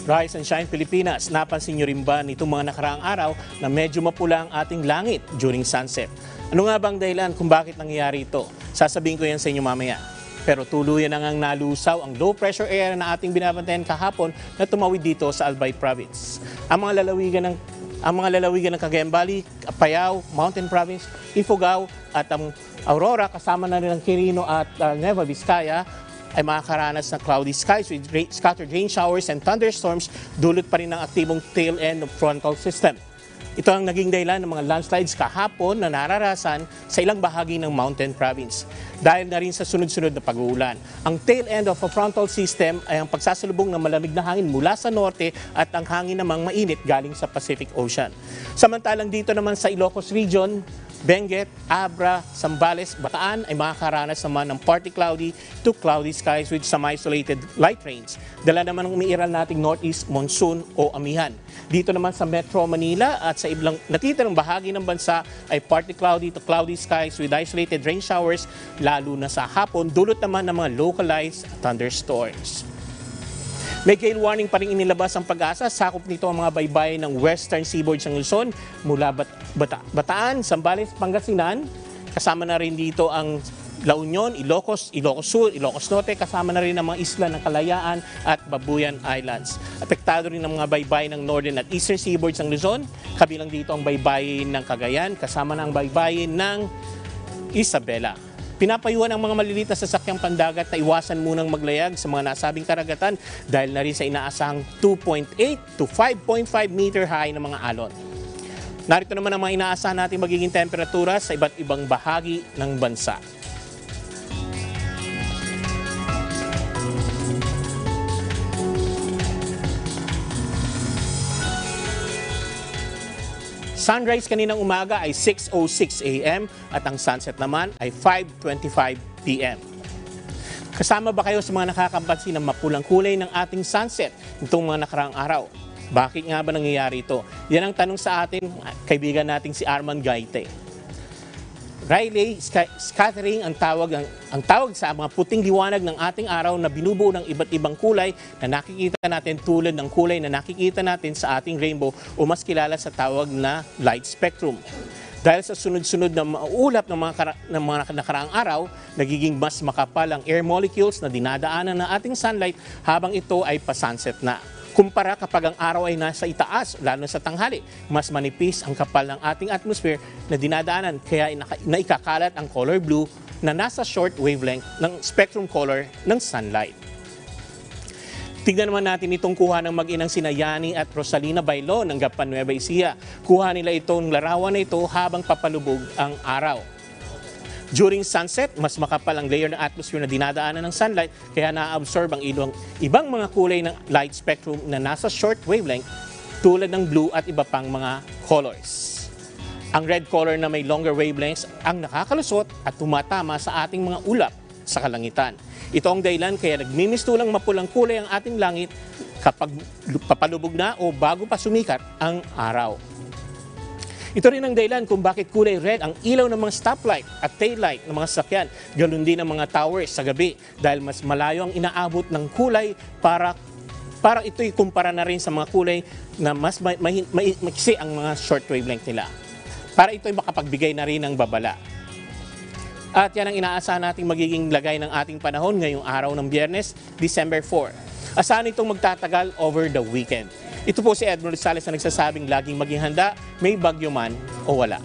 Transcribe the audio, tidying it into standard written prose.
Rise and Shine Pilipinas, napansin nyo rin ba nitong mga nakaraang araw na medyo mapula ang ating langit during sunset? Ano nga bang dahilan kung bakit nangyayari ito? Sasabihin ko yan sa inyo mamaya. Pero tuluyan na ngang nalusaw ang low pressure area na ating binabantayan kahapon na tumawid dito sa Albay Province. Ang mga lalawigan ng Cagayan Valley, Apayao, Mountain Province, Ifugao at ang Aurora kasama na rin ang Quirino at Nueva Vizcaya ay makakaranas ng cloudy skies with scattered rain showers and thunderstorms dulot pa rin ng aktibong tail end of frontal system. Ito ang naging dahilan ng mga landslides kahapon na nararasan sa ilang bahagi ng Mountain Province. Dahil na rin sa sunod-sunod na pag-uulan. Ang tail end of a frontal system ay ang pagsasalubong ng malamig na hangin mula sa norte at ang hangin namang mainit galing sa Pacific Ocean. Samantalang dito naman sa Ilocos Region, Benguet, Abra, Zambales, Bataan ay makakaranas naman ng partly cloudy to cloudy skies with some isolated light rains. Dala naman ng umiiral nating northeast monsoon o amihan. Dito naman sa Metro Manila at sa ibang natitirang bahagi ng bansa ay partly cloudy to cloudy skies with isolated rain showers lalo na sa hapon, dulot naman ng mga localized thunderstorms. May gale warning pa rin inilabas ang Pag-asa. Sakop nito ang mga baybayin ng western seaboard ng Luzon mula Bataan, Zambales, Pangasinan. Kasama na rin dito ang La Union, Ilocos Sur, Ilocos Norte. Kasama na rin ang mga isla ng Kalayaan at Babuyan Islands. Apektado rin ang mga baybayin ng northern at eastern seaboard ng Luzon. Kabilang dito ang baybayin ng Cagayan. Kasama na ang baybayin ng Isabela. Pinapayuhan ang mga maliliit na sasakyang pandagat na iwasan munang maglayag sa mga nasabing karagatan dahil na rin sa inaasahang 2.8 to 5.5 meter high na mga alon. Narito naman ang mga inaasahan natin magiging temperatura sa iba't ibang bahagi ng bansa. Sunrise kaninang umaga ay 6:06 a.m. at ang sunset naman ay 5:25 p.m. Kasama ba kayo sa mga nakakapansin ng mapulang kulay ng ating sunset nitong mga nakaraang araw? Bakit nga ba nangyayari ito? Yan ang tanong sa atin, kaibigan nating si Arman Gaite. Rayleigh scattering ang tawag sa mga puting liwanag ng ating araw na binubuo ng iba't ibang kulay na nakikita natin tulad ng kulay na nakikita natin sa ating rainbow o mas kilala sa tawag na light spectrum. Dahil sa sunod-sunod na maulap ng mga nakaraang araw, nagiging mas makapal ang air molecules na dinadaanan ng ating sunlight habang ito ay pa-sunset na. Kumpara kapag ang araw ay nasa itaas, lalo sa tanghali, mas manipis ang kapal ng ating atmosphere na dinadaanan kaya naikakalat ang color blue na nasa short wavelength ng spectrum color ng sunlight. Tignan naman natin itong kuha ng mag-inang sina Yani at Rosalina Bailo ng Gapan Nueva Ecija. Kuha nila itong larawan na ito habang papalubog ang araw. During sunset, mas makapal ang layer ng atmosphere na dinadaanan ng sunlight kaya na-absorb ang ibang mga kulay ng light spectrum na nasa short wavelength tulad ng blue at iba pang mga colors. Ang red color na may longer wavelengths ang nakakalusot at tumatama sa ating mga ulap sa kalangitan. Ito ang dahilan kaya nagmimistulang mapulang kulay ang ating langit kapag papalubog na o bago pa sumikat ang araw. Ito rin ang dahilan kung bakit kulay red ang ilaw ng mga stoplight at taillight ng mga sasakyan. Ganoon din ang mga towers sa gabi dahil mas malayo ang inaabot ng kulay para ito'y kumpara na rin sa mga kulay na mas maiksi ang mga short wavelength nila. Para ito'y makapagbigay na rin ng babala. At yan ang inaasahan nating magiging lagay ng ating panahon ngayong araw ng Biyernes, December 4. Asahan itong magtatagal over the weekend. Ito po si Edmond Rosales na nagsasabing laging maging handa, may bagyo man o wala.